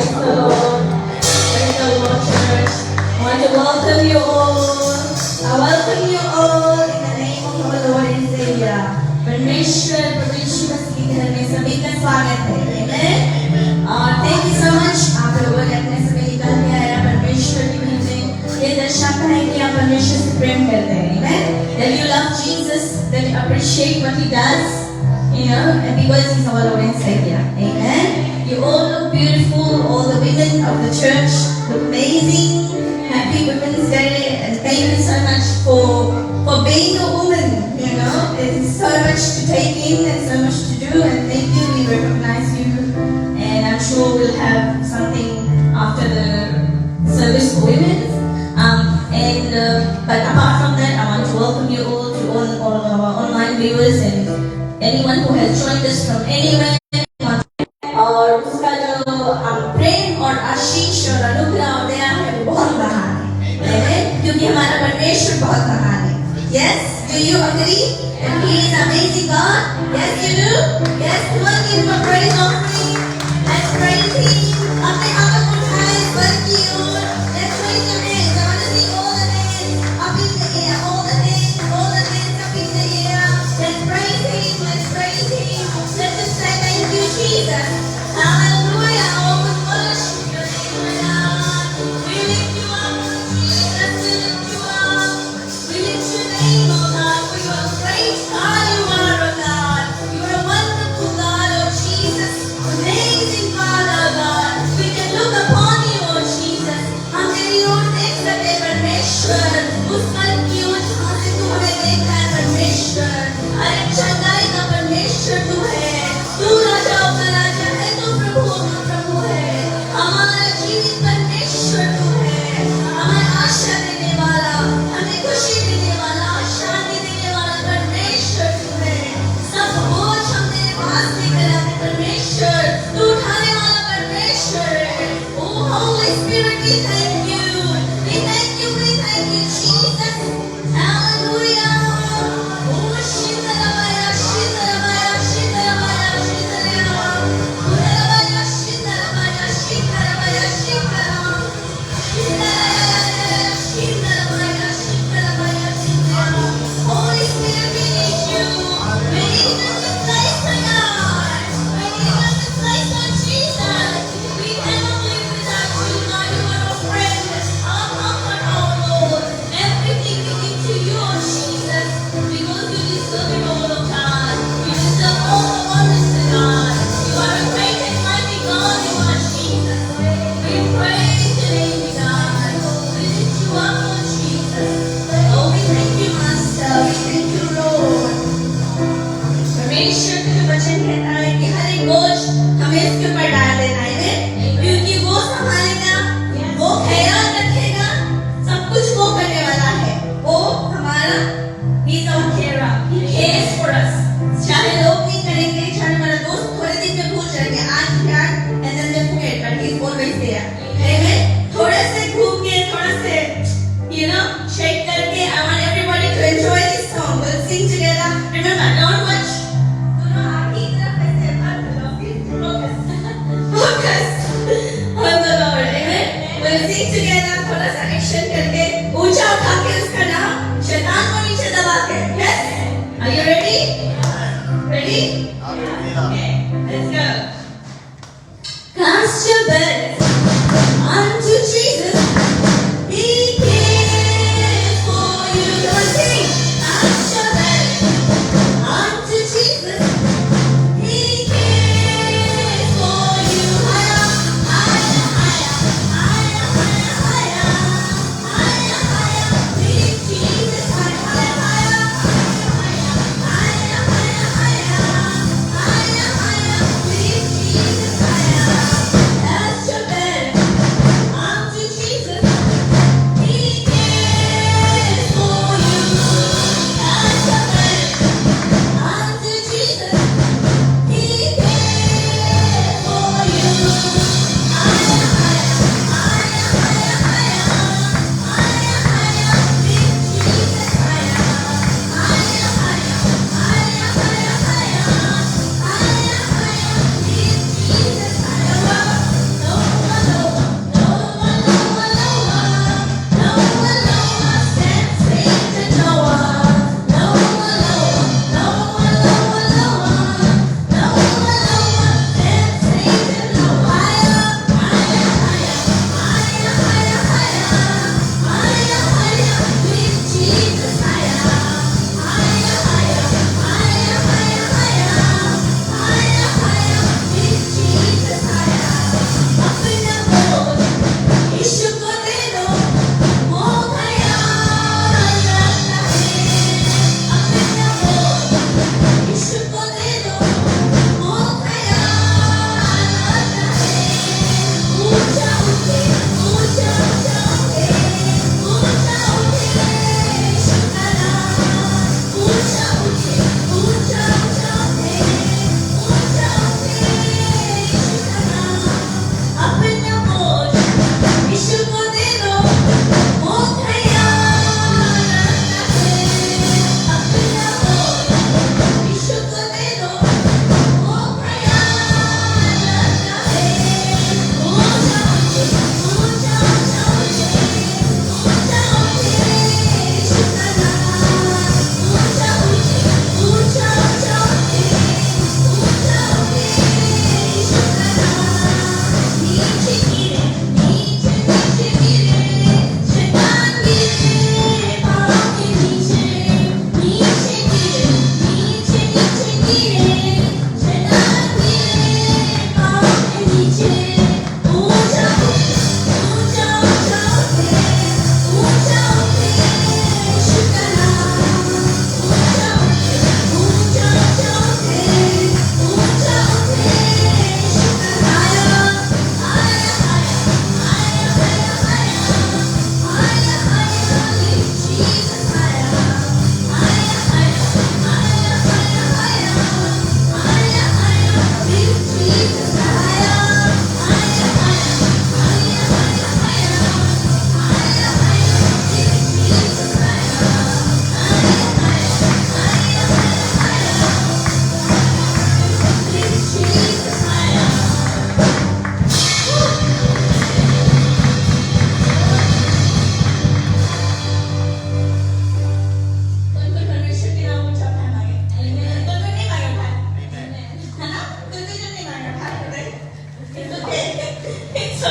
Praise the Lord. Praise the Lord, church. I want to welcome you all. I welcome you all in the name of our Lord and Savior. परमेश्वर प्रभु यीशु मसीह के घर में सभी का स्वागत है. Amen. और thank you so much. आप लोगों ने अपने समय निकाल के आया परमेश्वर की भीड़ में. ये दर्शाता है कि आप परमेश्वर से प्रेम करते हैं. Amen. That you love Jesus, that you appreciate what He does, and because He's our Lord and Savior. Amen. You all look beautiful. All the women of the church look amazing. Happy Women's Day, and thank you so much for being a woman. It's so much to take in and so much to do, and thank you. We recognize you, and I'm sure we'll have something after the service for women. But apart from that, I want to welcome you all to all of our online viewers and anyone who has joined us from anywhere. और उसका जो प्रेम और आशीष और अनुग्रह और दया है वो बहुत महान है, क्योंकि हमारा परमेश्वर बहुत महान है. Yes, do you agree? And He is amazing God. Yes, you do. Yes, come on, give Him a praise offering. Let's praise Him. अपने आप को उठाएं बल की ओर. Let's raise your hands. I want to see all the hands up in the air. All the hands up in the air. Let's praise Him. Let's praise Him. Let's just say thank you, Jesus. Hallelujah. Oh, we worship your name, Lord. We lift you up, Jesus. We lift you up. We lift your name, oh God, for you are great God. You are a God. You are a wonderful God, oh Jesus. Amazing Father, God. We can look upon you, oh Jesus. हम तेरी ओर देख सकते परमेश्वर. उस पल की ओर जहाँ से तू हमें देखता है परमेश्वर. अरे चंगाई का परमेश्वर तू है. तू राजाओं का राजा है. तू प्रभुओं का प्रभु है. हमारा जीवित परमेश्वर तू है. हमें आशा देने वाला, हमें खुशी देने वाला, शांति देने वाला परमेश्वर तू है. सब बोझ हम तेरे पास लेकर आते परमेश्वर. तू उठाने वाला परमेश्वर है. Oh Holy Spirit, we thank you. We thank you. We thank you, Jesus. Hallelujah. Oh Shindalabaya, Shindalabaya, Shindalabaya, Shindalabaya. Shindalabaya, Shindalabaya, Shindalabaya, Shindalabaya. Holy Spirit, we need you. We need you to place the God. We need you to place on Jesus. We cannot live without you, Lord. You are our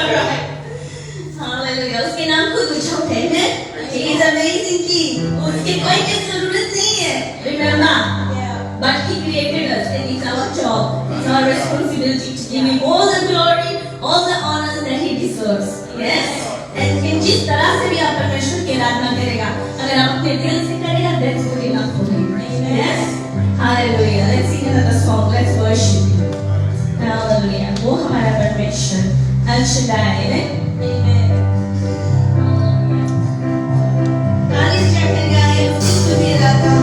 Alright. Hallelujah. उसके नाम को कुछ होते हैं. He is amazing king. उसके कोई की जरूरत नहीं है. Remember? But he created us and it's our job. It's our responsibility to give him all the glory, all the honor that he deserves. Yes? And जिस तरह से भी आप परमेश्वर की आराधना करेगा, अगर आप अपने दिल से करेगा, that's good enough for him. Yes? Hallelujah. Let's sing another song. Let's worship him. Hallelujah. वो हमारा परमेश्वर El Shaddai है. Amen. Alice Jackson guys, sing to me that song.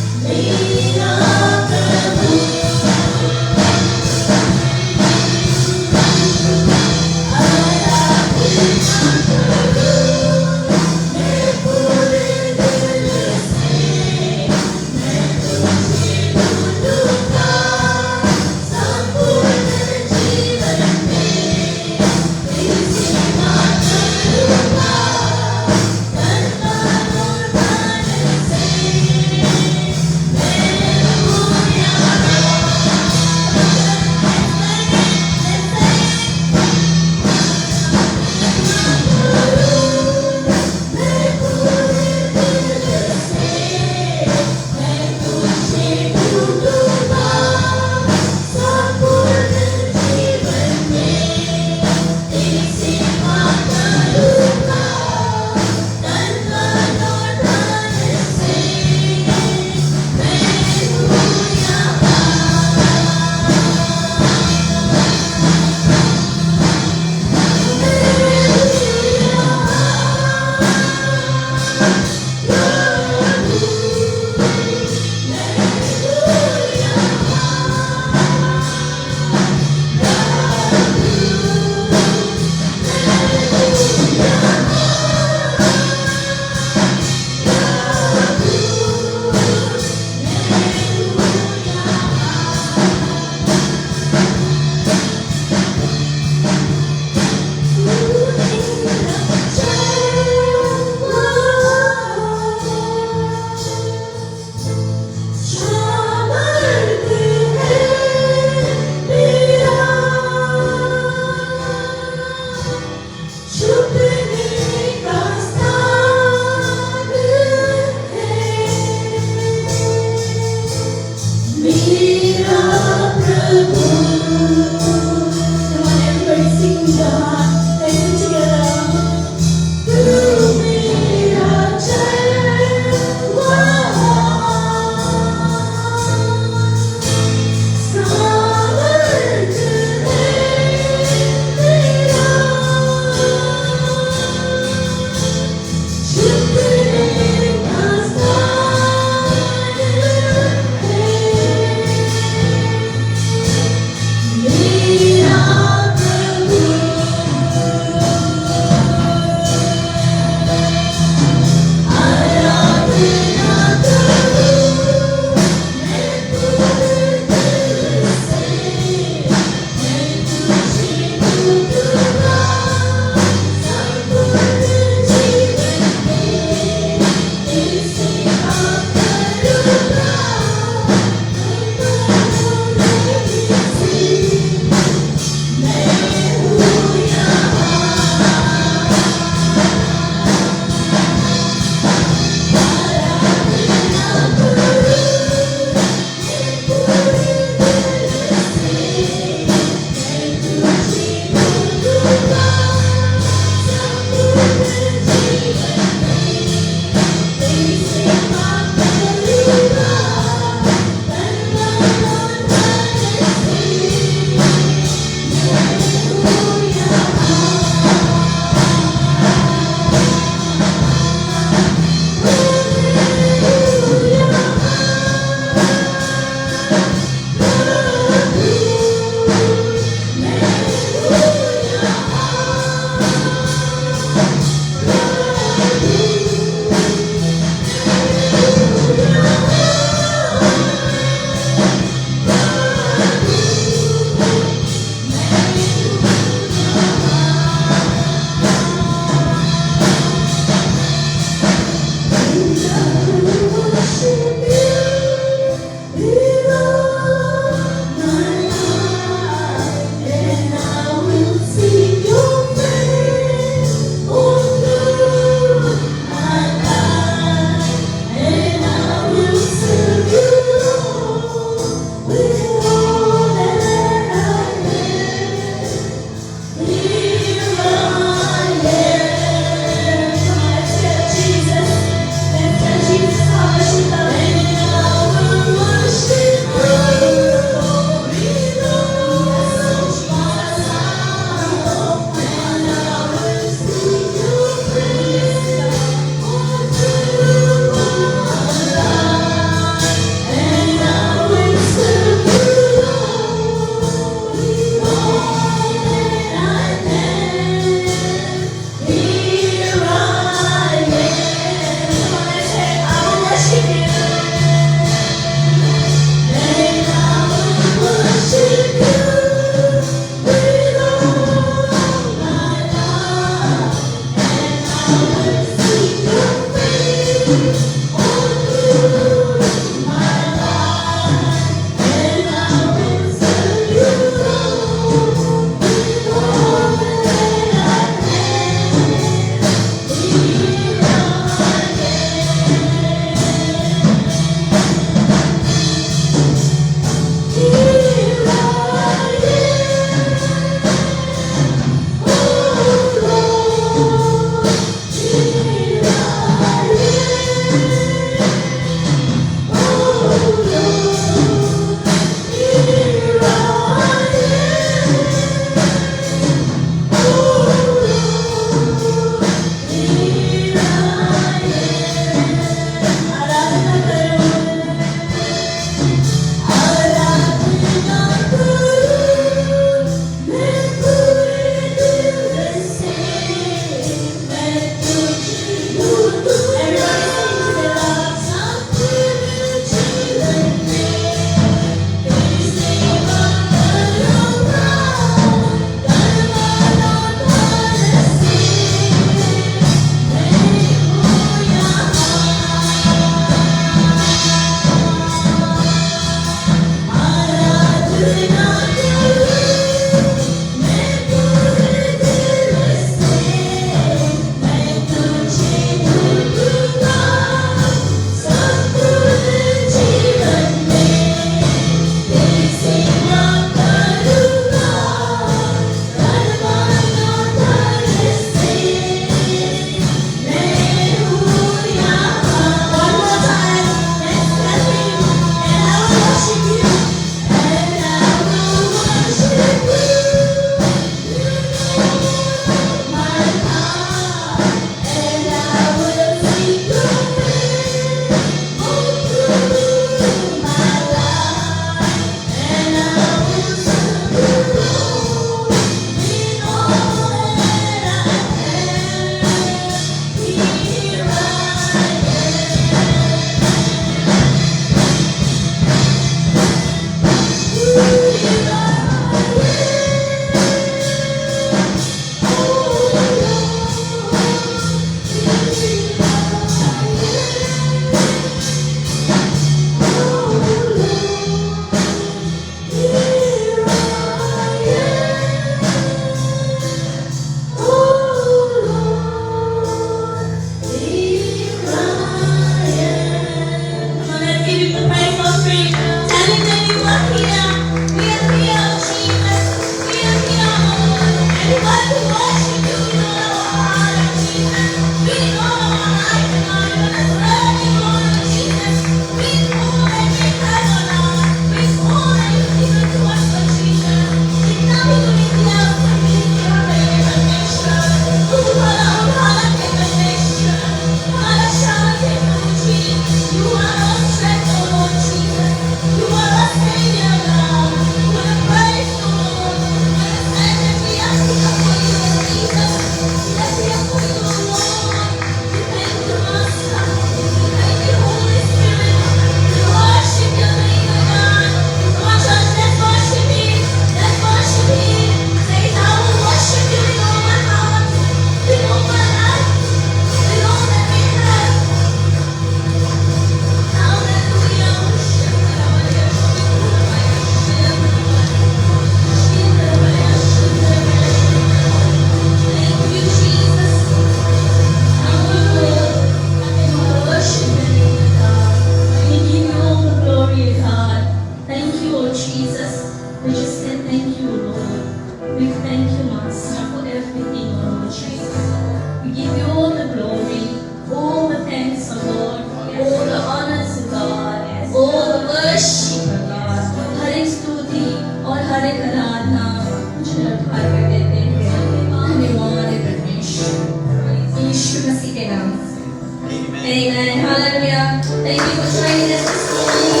Amen. Hallelujah. Thank you for joining us this morning.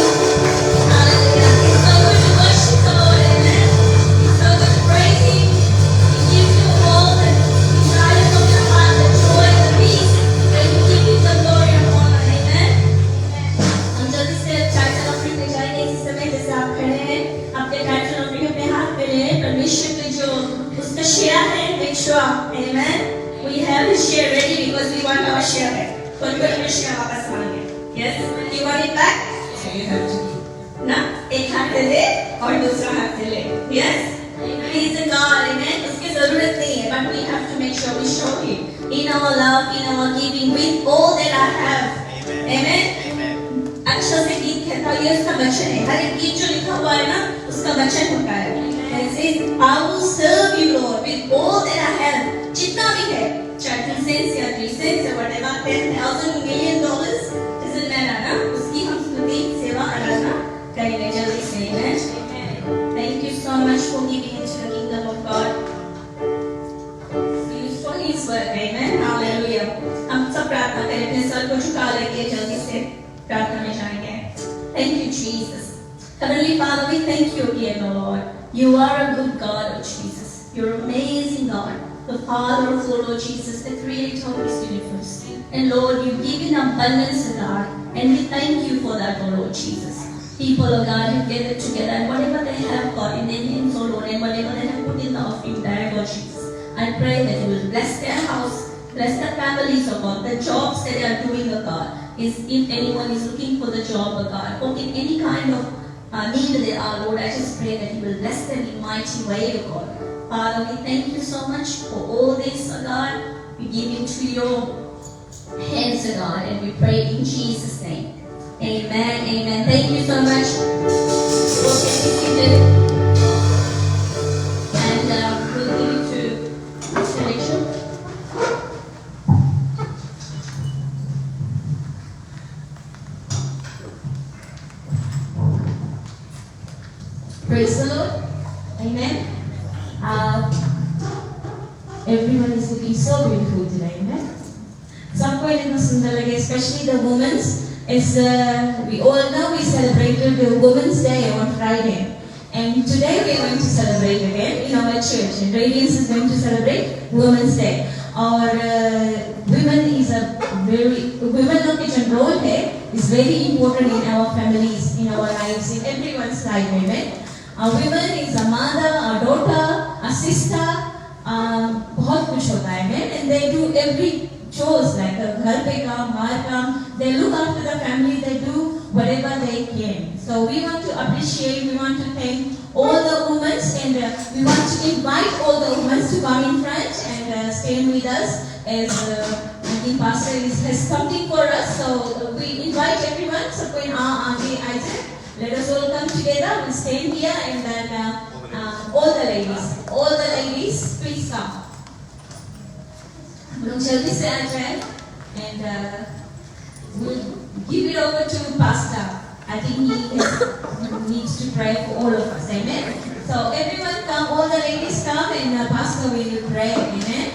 Hallelujah. It's so good to worship the Lord. Amen. It's so good to praise Him. He gives you all the desires of your heart, the joy, the peace, and He gives you the glory and honor. Amen. हम जल्दी से title offering पे जाएंगे इस समय जैसे आप खड़े हैं अपने टाइटल ऑफरिंग अपने हाथ में ले परमेश्वर के जो उसका शेयर है make sure amen we have the share ready because we want our share back कोई अपना शेयर वापस मांगे yes you want it back so you have to give ना एक हाथ से ले और दूसरा हाथ से ले yes he is a God amen उसकी जरूरत नहीं है but we have to make sure we show Him in our love in our giving with all that I have amen अक्षर से गीत कहता है ये उसका वचन है हर एक गीत जो लिखा हुआ है ना उसका वचन होता है ऐसे I will serve you Lord with all that I have जितना भी है चाहे 2 cents या 3 cents या whatever $10,000 $1 million doesn't matter ना उसकी हम स्तुति सेवा आराधना करेंगे जल्दी से amen thank you so much for giving into the kingdom of God use for His work amen hallelujah हम सब प्रार्थना करें अपने सर को झुका लेंगे जल्दी से प्रार्थना में जाएंगे thank you Jesus Heavenly Father we thank you again O Lord you are a good God O Jesus you're an amazing God the Father of all Lord Jesus the creator of this universe and Lord you give in abundance O God and we thank you for that O Lord Jesus people O God have gathered together and whatever they have got in their hands O Lord and whatever they have put in the offering bag Lord Jesus I pray that you will bless their house bless their families O God the jobs that they are doing O God is if anyone is looking for the job of God or in any kind of need they are, Lord, I just pray that you will bless them in mighty way, O God. Father, we thank you so much for all this, O God. We give into your hands, O God, and we pray in Jesus' name. Amen, amen. Thank you so much. Lord, can be seated. And we'll give it to Mr. Rachel. Praise the Lord. Amen. Everyone is looking so beautiful today. Amen. सबको इतना सुंदर लगे, especially the women. As we all know, we celebrated the Women's Day on Friday. And today we are going to celebrate again in our church. And Radiance is going to celebrate Women's Day. Our women लोग के जो role है is very important in our families, in our lives, in everyone's life. Amen. A woman is a mother, a daughter, a sister. बहुत कुछ होता है, amen. And they do every chores like घर पे काम, बाहर काम. They look after the family. They do whatever they can. So we want to appreciate. We want to thank all the women, and we want to invite all the women to come in front and stand with us as I think Pastor has something for us. So we invite everyone. So when Isaac, let us all come together. We'll stand here and then all the ladies, please come. हम लोग जल्दी से आ जाए and we'll give it over to Pastor. I think he needs to pray for all of us. Amen. So everyone come, all the ladies come, and Pastor will pray. Amen.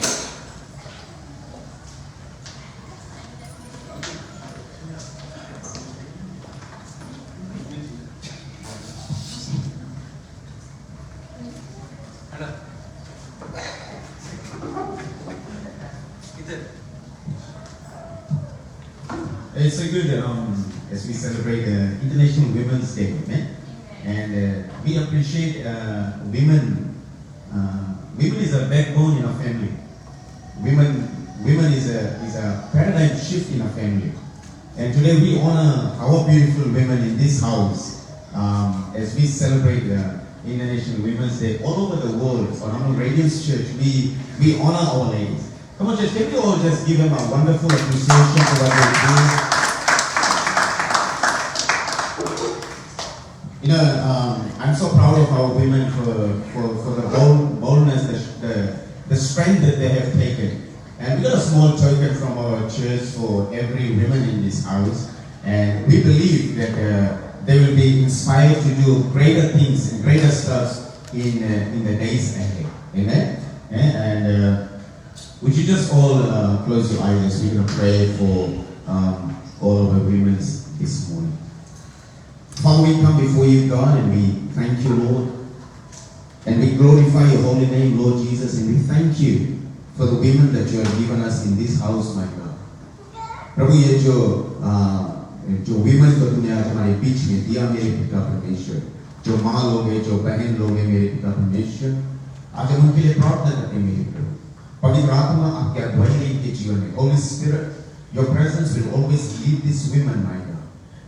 It's so good as we celebrate International Women's Day, amen? And we appreciate women. Women is a backbone in our family. Women is a paradigm shift in our family. And today we honor our beautiful women in this house as we celebrate International Women's Day all over the world. On our Radiance Church, we honor our ladies. Come on, church, can we all just give them a wonderful appreciation for what they do? You know, I'm so proud of our women for the boldness, the strength that they have taken. And we got a small token from our church for every woman in this house. And we believe that they will be inspired to do greater things and greater stuff in the days ahead. Amen? And would you just all close your eyes as we're going to pray for all of our women this morning. Father, we come before you, God, and we thank you, Lord. And we glorify your holy name, Lord Jesus, and we thank you for the women that you have given us in this house, my God. प्रभु ये जो women को तुमने आज हमारे बीच में दिया मेरे पिता परमेश्वर, जो माँ लोग हैं, जो बहन लोग हैं मेरे पिता परमेश्वर, आज हम उनके लिए प्रार्थना करते हैं मेरे प्रभु. पवित्र आत्मा आपके अगुवाई इनके जीवन में. Holy Spirit, your presence will always lead these women, my God.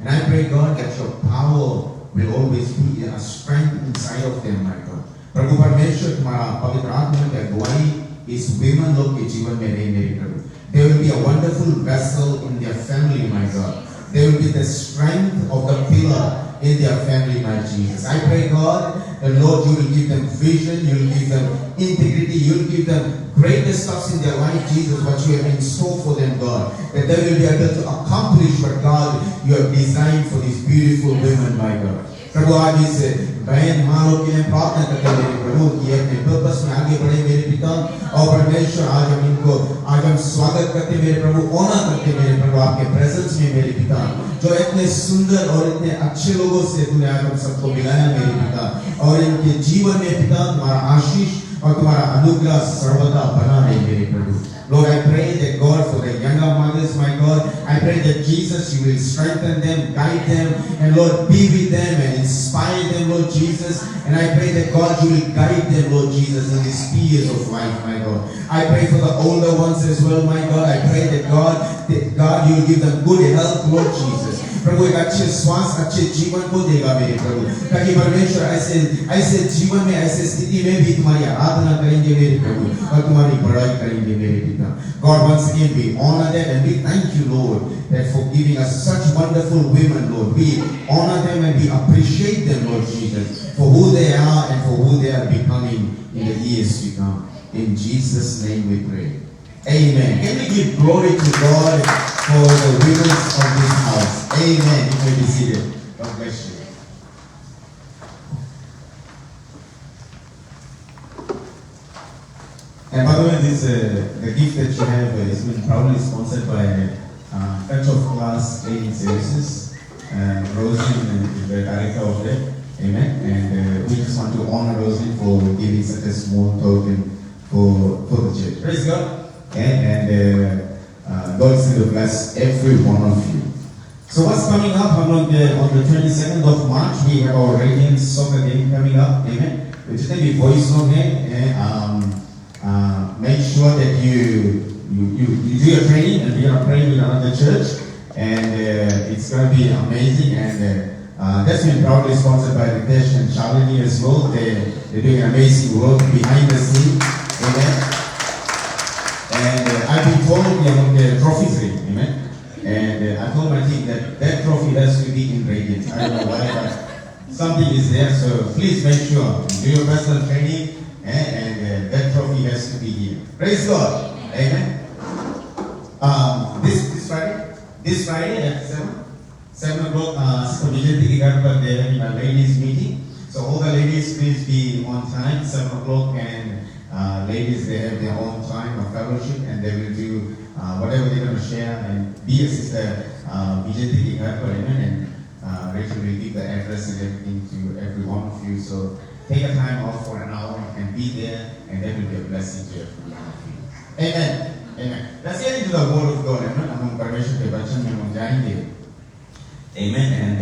And I pray, God, that your power will always be a strength inside of them, my God. प्रभु परमेश्वर तुम्हारा पवित्र आत्मा की अगुवाई इस women लोग के जीवन में रहे मेरे प्रभु. They will be a wonderful vessel in their family, my God. They will be the strength of the pillar in their family, my Jesus. I pray, God, that Lord, you will give them vision, you will give them integrity, you will give them greater stuff in their life, Jesus, what you have in store for them, God. That they will be able to accomplish what, God, you have designed for these beautiful women, my God. प्रभु आज इस बहन माँ लोग के लिए प्रार्थना करते हैं मेरे प्रभु कि अपने पर्पस में आगे बढ़े मेरे पिता और परमेश्वर आज हम स्वागत करते हैं मेरे प्रभु ऑनर करते हैं मेरे प्रभु आपके प्रेजेंस में मेरे पिता जो इतने सुंदर और इतने अच्छे लोगों से तूने आज हम सबको मिलाया मेरे पिता और इनके जीवन में पिता तुम्हारा आशीष और तुम्हारा अनुग्रह सर्वदा बना रहे मेरे प्रभु. Lord, I pray that God for the younger mothers, my God, I pray that Jesus, you will strengthen them, guide them, and Lord, be with them and inspire them, Lord Jesus. And I pray that God, you will guide them, Lord Jesus, in these years of life, my God. I pray for the older ones as well, my God. I pray that God, you will give them good health, Lord Jesus. प्रभु एक अच्छे स्वास्थ्य अच्छे जीवन को देगा मेरे प्रभु ताकि परमेश्वर ऐसे जीवन में ऐसे स्थिति में भी तुम्हारी आराधना करेंगे मेरे प्रभु और तुम्हारी बड़ाई करेंगे मेरे पिता. God, once again we honor that and we thank you, Lord, that for giving us such wonderful women, Lord. We honor them and we appreciate them, Lord Jesus, for who they are and for who they are becoming in the years to come. In Jesus' name we pray. Amen. Can we give glory to God for the women of this house? Amen. You may be seated. God bless you. And by the way, the gift that you have has been proudly sponsored by touch of class training services. Roslyn is the director of that. Amen. And we just want to honor Roslyn for giving such a small token for the church. Praise God. And God is going to bless every one of you. So what's coming up on the 22nd of March? We have our Radiant Soccer game coming up. Amen. Which is going to be boys' game. Make sure that you do your training, and we are praying with another church, and it's going to be amazing. And that's been proudly sponsored by Ritesh and Shalini as well. They're doing amazing work behind the scene. Amen. And I've been told we are on the trophies ring. Amen. And I told my team that trophy has to be in Radiant. I don't know why, but something is there. So please make sure you do your personal training, and that trophy has to be here. Praise God. Amen. This Friday at 7 o'clock, Sister Vijayanti Garba, they are having a ladies meeting. So all the ladies, please be on time, 7 o'clock, and ladies, they have their own time of fellowship, and they will do whatever they're going to share, and be a Sister Vijayanti Garba, amen, and Rachel will give the address and everything to every one of you. So take a time off for an hour and be there, and that will be a blessing to every one of you. Amen. Amen. Let's get into the Word of God. Amen. Amen. And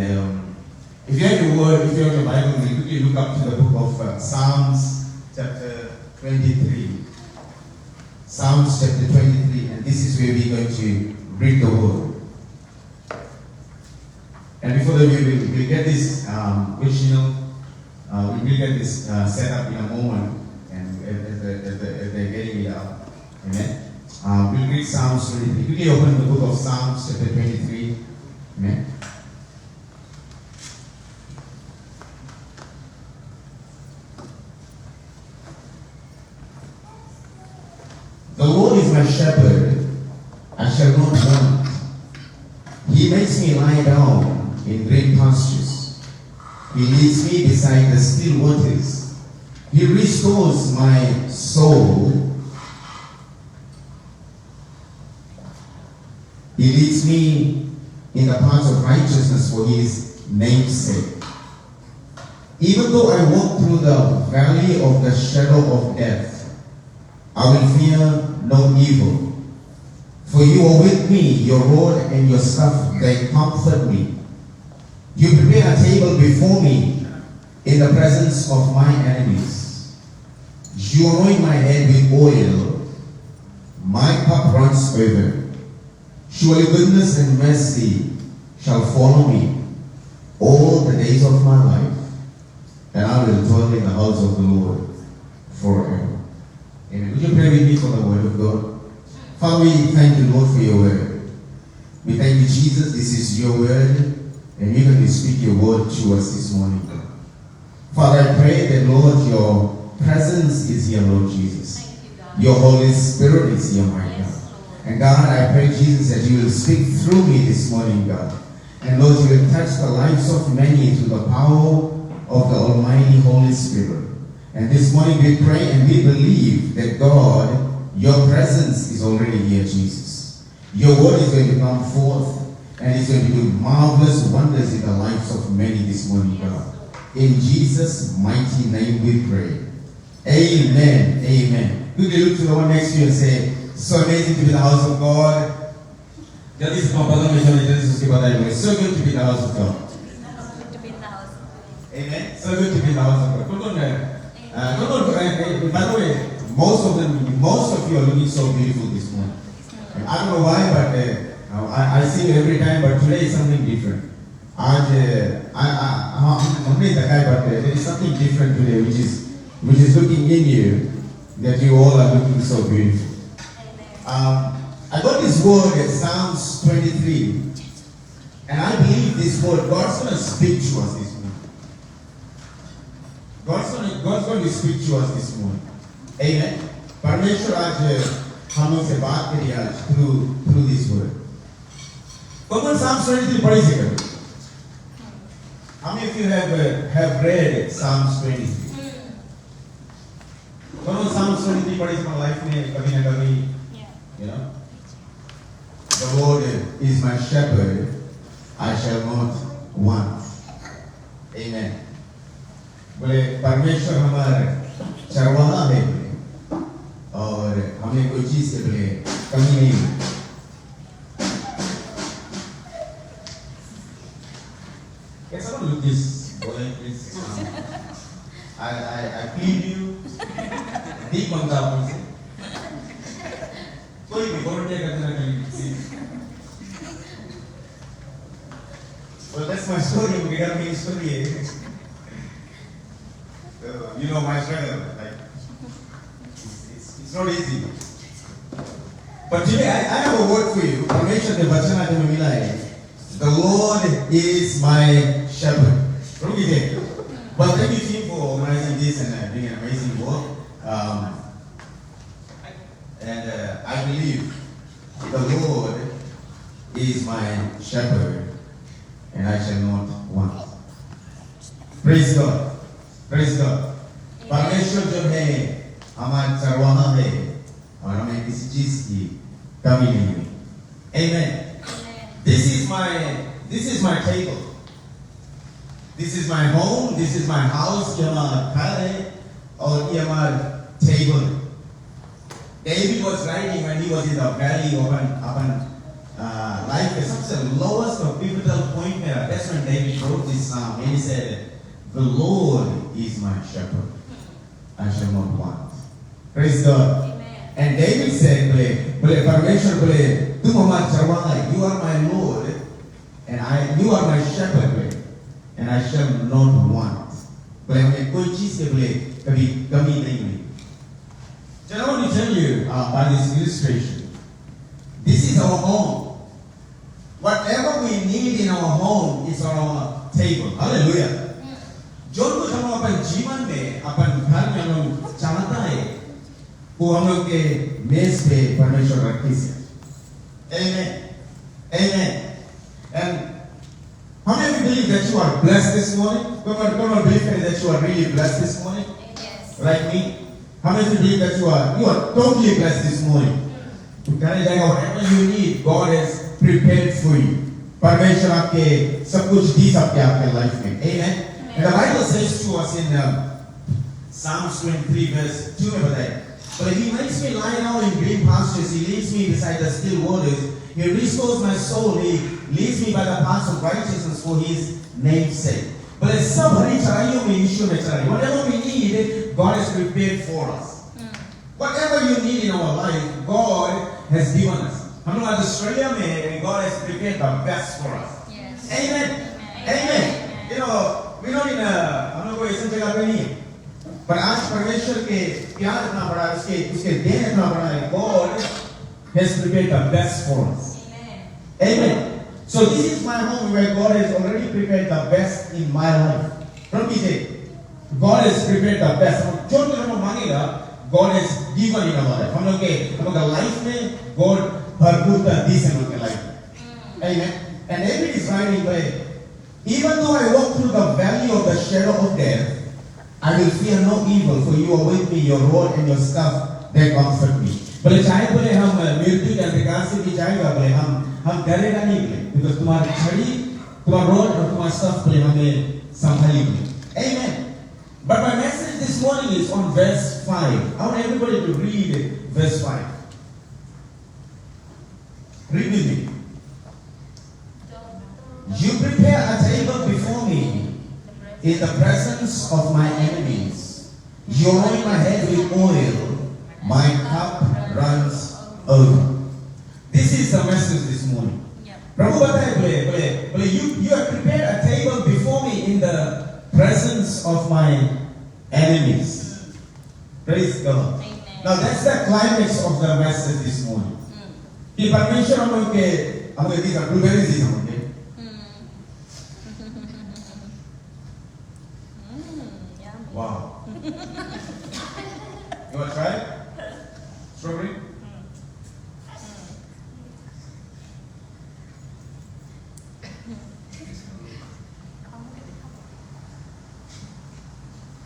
if you have your Word, if you have your Bible, we quickly look up to the book of Psalms chapter 23. Psalms chapter 23. And this is where we're going to read the Word. And before that, we'll get this original, we will get this set up in a moment, and as they're getting it up. Amen. We'll read Psalms 23. Quickly open the book of Psalms chapter 23. Amen. The Lord is my shepherd, I shall not want. He makes me lie down in green pastures. He leads me beside the still waters. He restores my soul. He leads me in the paths of righteousness for his name's sake. Even though I walk through the valley of the shadow of death, I will fear no evil. For you are with me, your rod and your staff, they comfort me. You prepare a table before me in the presence of my enemies. You anoint my head with oil. My cup runs over. Surely goodness and mercy shall follow me all the days of my life, and I will dwell in the house of the Lord forever. Amen. Would you pray with me for the word of God? Father, we thank you, Lord, for your word. We thank you, Jesus, this is your word, and you're going to speak your word to us this morning. Father, I pray that, Lord, your presence is here, Lord Jesus. Your Holy Spirit is here, my God. And God, I pray, Jesus, that you will speak through me this morning, God. And Lord, you will touch the lives of many through the power of the Almighty Holy Spirit. And this morning we pray and we believe that, God, your presence is already here, Jesus. Your word is going to come forth, and it's going to do marvelous wonders in the lives of many this morning, God. In Jesus' mighty name we pray. Amen. Amen. Quickly look to the one next to you and say, so amazing to be in the house of God. That is my brother, so good to be in the house of God. Amen. So good to be in the house of God. By the way, most of you are looking so beautiful this morning. I don't know why, but I see it every time, but today is something different. I'm not the guy, but there is something different today, which is looking in you, that you all are looking so beautiful. I got this word in Psalms 23, and I believe this word, God's going to speak to us this morning. God's going to speak to us this morning. Amen. परमेश्वर आज हम लोग से बात करिए आज through this word. कौन Psalms 23 पढ़ी से करो? How many of you have read Psalms 23? कौन Psalms 23 पढ़ी से अपनी लाइफ में कभी ना कभी, you know? The Lord is my shepherd, I shall not want. Amen. बोले परमेश्वर हमारे चरवाहा है बोले, और हमें कोई चीज के बोले कमी नहीं है. Can someone look this boy, please? I plead you. Deep on top of it. कोई भी volunteer करते ना कहीं. Well, that's my story. We got me story. You know my struggle. Like, it's not easy. But today I have a word for you. परमेश्वर के वचन आज हमें मिला है. The Lord is my shepherd. Don't get it. Well, thank you team for organizing this and doing an amazing work. I believe the Lord is my shepherd, and I shall not want. Praise God. Praise God. परमेश्वर जो है हमारा चरवाहा है और हमें किसी चीज की कमी नहीं है. Amen. This is my table. This is my home. This is my house. ये हमारा घर है और ये हमारा table. David was writing when he was in the valley of life. It's the lowest of pivotal point. That's when David wrote this psalm. And he said, "The Lord is my shepherd; I shall not want." Praise God. Amen. And David said, "बोले परमेश्वर बोले तुम हमारा चरवाहा है. You are my Lord, and you are my shepherd, and I shall not want." बोले हमें कोई चीज के बोले कभी कमी नहीं हुई. So I want to tell you by this illustration, this is our home. Whatever we need in our home is on our table. Hallelujah. जो कुछ हम अपन जीवन में अपन घर में हम लोग चाहता है वो हम लोग के मेज पे परमेश्वर रखी से. Amen. Amen. And how many of you believe that you are blessed this morning? Come on, believe that you are really blessed this morning? Yes. Like me? How many of you believe that you are totally blessed this morning? Whatever you need, God has prepared for you. परमेश्वर आपके सब कुछ दी आपके आपके life में. Amen. And the Bible says to us in Psalms 23 verse 2 में बताए, "But He makes me lie down in green pastures. He leads me beside the still waters. He restores my soul. He leads me by the paths of righteousness for His name's sake." But as सब हरी चढ़ाइयों में यीशु में चढ़ाई. Whatever we need, God has prepared for us. Whatever you need in our life, God has given us. हम लोग आज Australia में God has prepared the best for us. Yes. Amen. Amen. You know, we don't in हम लोग को ऐसी जगह पे नहीं है. पर आज परमेश्वर के प्यार इतना बड़ा है, उसके देन इतना बड़ा है. God has prepared the best for us. Amen. Amen. So this is my home where God has already prepared the best in my life. Don't be saying, God has prepared the best. जो भी हम मांगेगा, God has given in our life. हम लोग के life में God भरपूरता दी है हम लोग के life में. Amen. And David is writing by, "Even though I walk through the valley of the shadow of death, I will fear no evil, for you are with me, your rod and your staff, they comfort me." बोले चाहे बोले हम मृत्यु के अंधकार से भी जाएगा, बोले हम डरेगा नहीं बोले, because तुम्हारी छड़ी, तुम्हारा rod और तुम्हारा staff बोले हमें संभालेगी. Amen. But my message this morning is on verse 5. I want everybody to read verse 5. Read with me. "You prepare a table before me in the presence of my enemies. You anoint my head with oil, my cup runs over." This is the message this morning. प्रभु बताए बोले you have prepared a table before me in the presence of my enemies. Praise God. Amen. Now that's the climax of the message this morning. कि परमेश्वर हम लोग के these are blueberries these हम लोग के. Wow. You want to try it? Strawberry?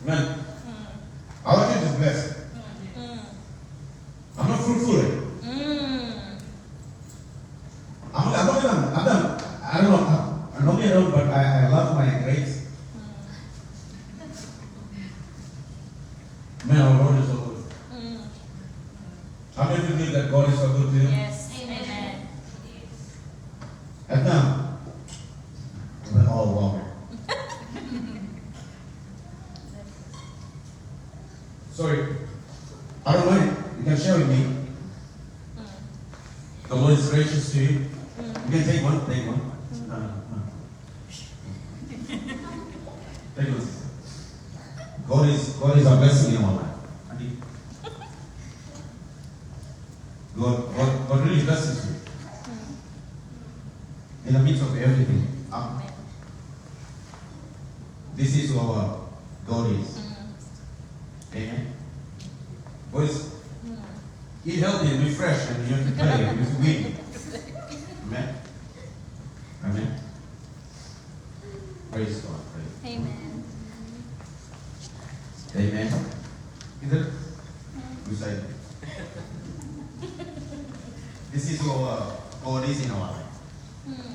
Amen. Our church is blessed. I'm not fruitful. Betul? Yes. Amen. And now, we're all welcome. Sorry, I don't mind. You can share with me. The Lord is gracious to you. You can take one. Take one. Take one. God is a blessing in our life. God really blesses you. In the midst of everything. This is who our God is. Amen. Boys, eat healthy and refresh and you have to play and you have to win. Amen. Amen. Praise God. Praise. Amen. Amen. Is it? You say. This is who our God is in our life.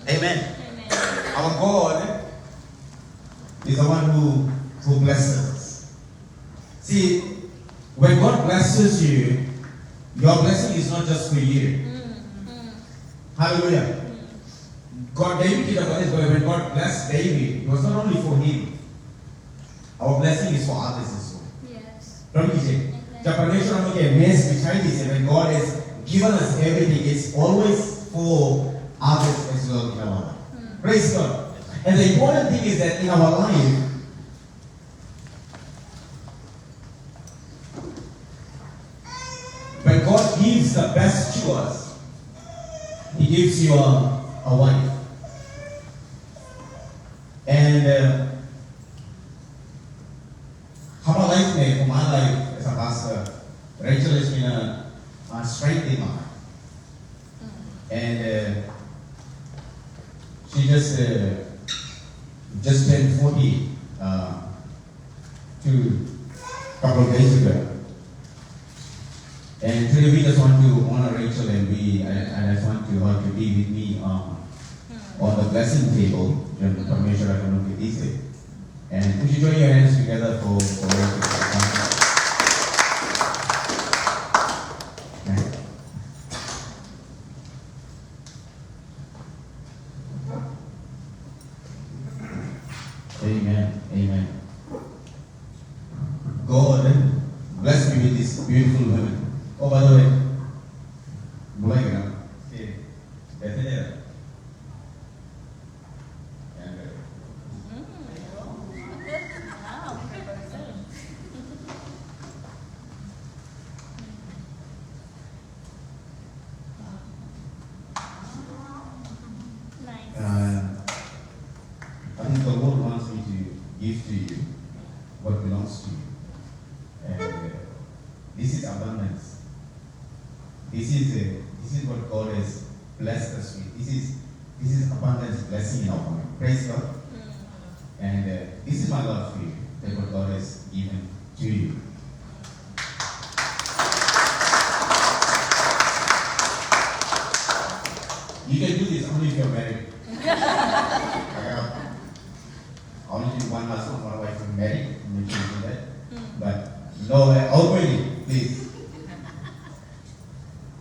Amen. Amen. Our God is the one who blesses us. See, when God blesses you, your blessing is not just for you. Hallelujah. God, David did a blessing, but when God blessed David, it was not only for him. Our blessing is for others as well. Yes. Don't you see? Japanese are not amazed behind this, and when God has given us everything, it's always for others as well in our life. Praise God. And the important thing is that in our life, when God gives the best to us, He gives you a wife. And how my life made, for my life as a pastor, Rachel has been a strength in my life. And she just turned 40 a couple of days ago. And today we just want to honor Rachel and I just want her to be with me on the blessing table. Parmeshwar, I don't know if it is it. And would you join your hands together for Rachel? Amen. Amen. God bless me with this beautiful woman. Oh, by the way, mulai kan? Okay, better there. I think the Lord wants me to give to you what belongs to you. And this is abundance. This is what God has blessed us with. This is abundance blessing in our home. Praise God. And this is my love for you, that what God has given to you. You can do this only if you're married. I only do one husband, one wife, and married. Make sure you do that. But no, outwardly, please.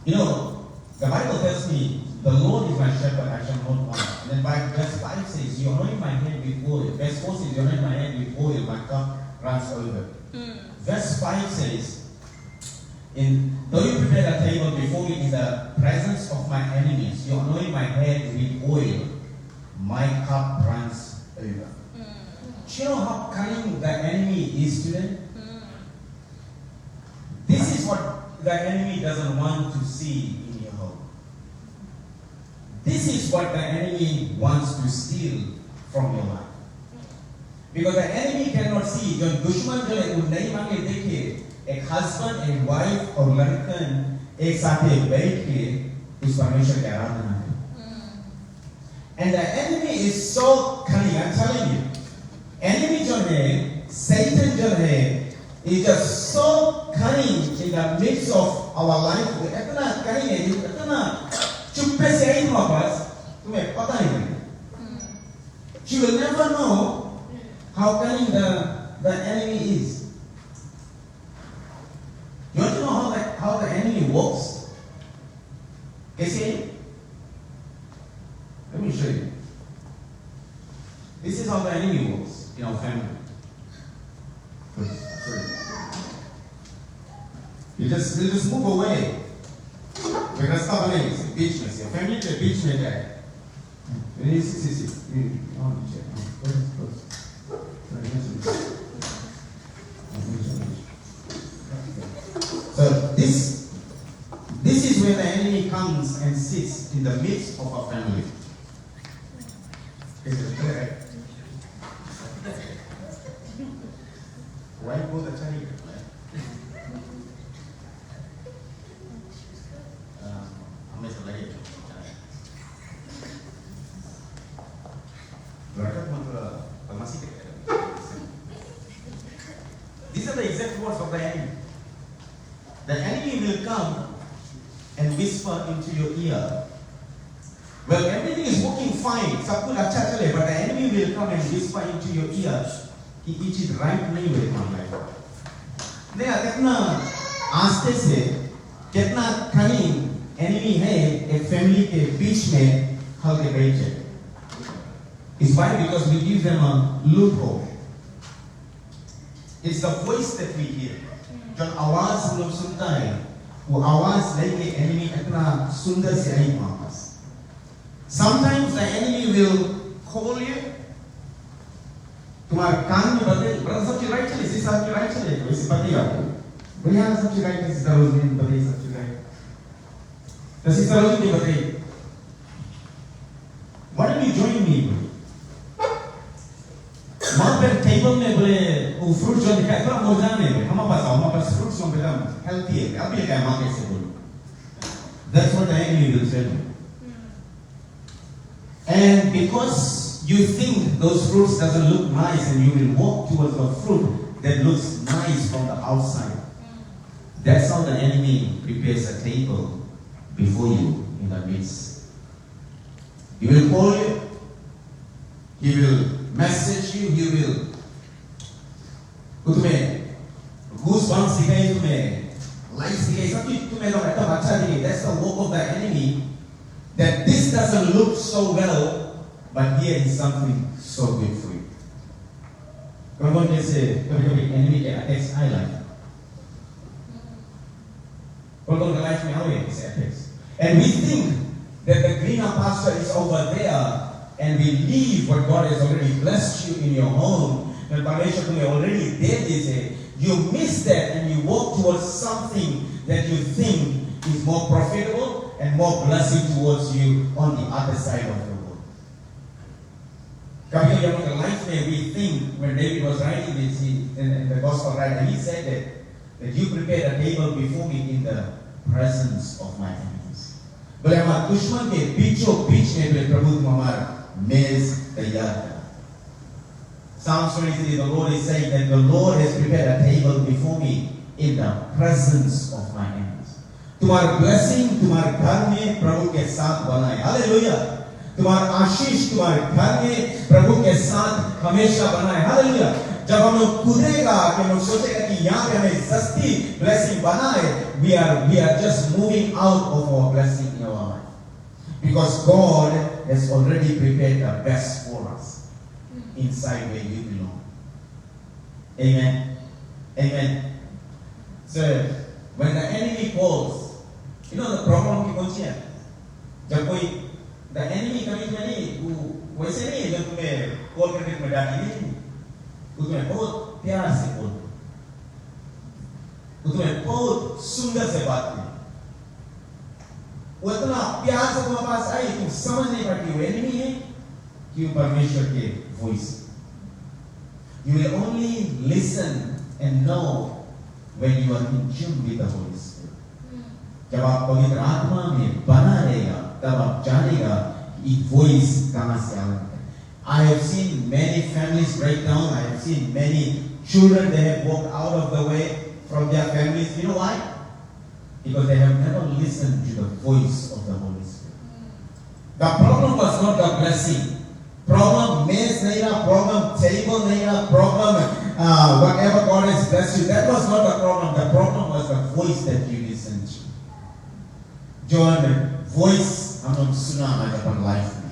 You know, the Bible tells me, the Lord is my shepherd, I shall not want. And then by verse 5 says, you anoint my head with oil. Verse 4 says, you anoint my head with oil, my cup runs over. Verse 5 says, though you prepare a table before me in the presence of my enemies, you anoint my head with oil, my cup runs over. Do you know how cunning the enemy is today? This is what the enemy doesn't want to see in your home. This is what the enemy wants to steal from your life. Because the enemy cannot see. जब दुश्मन जो है वो नहीं मांगे देखे एक husband and wife और लड़कन एक साथ बैठ के उस परमेश्वर की आराधना है. And the enemy is so cunning. I'm telling you. Enemy जो है, Satan जो है, is just so cunning in the midst of our life. इतना cunning है, इतना चुप्पे से आई तुम्हारे पास, तुम्हें पता नहीं है. You will never know how cunning the enemy is. You want to know how the enemy works? how the enemy works in our family. Sorry. You just move away. We're gonna stop on it. Beach mess. Your family to beach mess. So this is where the enemy comes and sits in the midst of our family. Is it correct? Why go the chariot? These are the exact words of the enemy. The enemy will come and whisper into your ear. Well, everything is working fine, सब कुछ अच्छा चले, but the enemy will come and whisper into your ear कि ये चीज right नहीं हुई तुम्हारी life में. देखा कितना आस्ते से कितना cunning enemy है एक family के बीच में हल्के बैठे. It's why because we give them a loophole. It's the voice that we hear. जब आवाज हम लोग सुनता है, वो आवाज लेके enemy इतना सुंदर से आई वहाँ पास. Sometimes the enemy will call you. तुम्हारे कान में बदले, बड़ा सब चीज़ right चले, इसी सब चीज़ right चले, वैसे पता ही आपको. बढ़िया सब चीज़ right है, इसी तरह उसने बताई सब चीज़ right. तो इसी तरह उसने बताई. Why don't you join me? वहाँ पर टेबल में बोले वो फ्रूट जो दिखाए थोड़ा मौजा नहीं है हमारे पास फ्रूट जो बेटा हेल्थी है अभी क्या माँ कैसे बोलूँ. That's what the enemy will tell you. And because you think those fruits doesn't look nice and you will walk towards the fruit that looks nice from the outside. That's how the enemy prepares a table before you in the midst. He will call you. He will message you. He will तुम्हें goosebumps दिखाई तुम्हें lights दिखाई सब कुछ तुम्हें लोग एकदम अच्छा दिखे. That's the work of the enemy. That this doesn't look so well, but here is something so good for you. कौन जैसे कभी enemy के attacks I like. कौन का life में आए ऐसे attacks. And we think that the greener pasture is over there, and we leave what God has already blessed you in your home. And परमेश्वर तुम्हें already दे दिए. You miss that and you walk towards something that you think is more profitable and more blessing towards you on the other side of the world. Coming along the life there, we think when David was writing this in the gospel writer, he said that you prepared a table before me in the presence of my enemies. बोले हमारे दुश्मन के बीचों बीच में बोले प्रभु तुम हमारा मेज तैयार कर. Psalm 23, the Lord is saying that the Lord has prepared a table before me in the presence of my enemies. तुम्हारा blessing तुम्हारे घर में प्रभु के साथ बना है. Hallelujah. तुम्हारा आशीष तुम्हारे घर में प्रभु के साथ हमेशा बना है. Hallelujah. जब हम लोग कूदेगा कि हम लोग सोचेगा कि यहाँ पे हमें सस्ती blessing बना है, we are just moving out of our blessing in our life. Because God has already prepared the best for us inside where you belong. Amen. Amen. So when the enemy calls, you know the problem की कौन सी है? जब कोई the enemy कभी तुम्हें नहीं वो वैसे नहीं है जब तुम्हें कॉल करके तुम्हें डांटी नहीं, वो तुम्हें बहुत प्यार से कॉल, वो तुम्हें बहुत सुंदर से बात की, वो इतना प्यार से तुम्हारे पास आई तुम समझ नहीं पाती वो enemy है कि वो परमेश्वर के voice. You will only listen and know when you are in tune with the Holy Spirit. जब आप पवित्र आत्मा में बना रहेगा, तब आप जानेगा कि voice कहाँ से आ रहा है. I have seen many families break down. I have seen many children they have walked out of the way from their families. You know why? Because they have never listened to the voice of the Holy Spirit. The problem was not the blessing. Problem mess नहीं रहा, problem table नहीं रहा, problem whatever God has blessed you. That was not the problem. The problem was the voice that you listened to. John, voice हम लोग सुना हमारे अपन life में.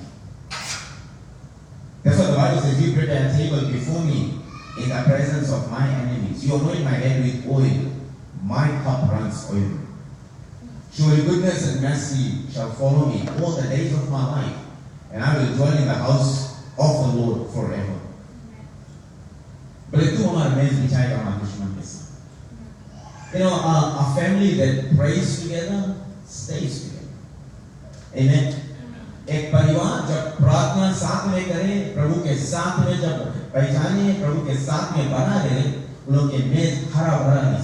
That's what the Bible says. You prepare a table before me in the presence of my enemies. You anoint my head with oil. My cup runs over. Surely goodness and mercy shall follow me all the days of my life, and I will dwell in the house of the Lord forever. Boleh tu mama remains percaya sama dushman ke sath. You know, a family that prays together stays together. Amen. एक परिवार जब प्रार्थना साथ में करे, प्रभु के साथ में जब पहचाने, प्रभु के साथ में बना रहे, उन लोग के मेज हरा भरा नहीं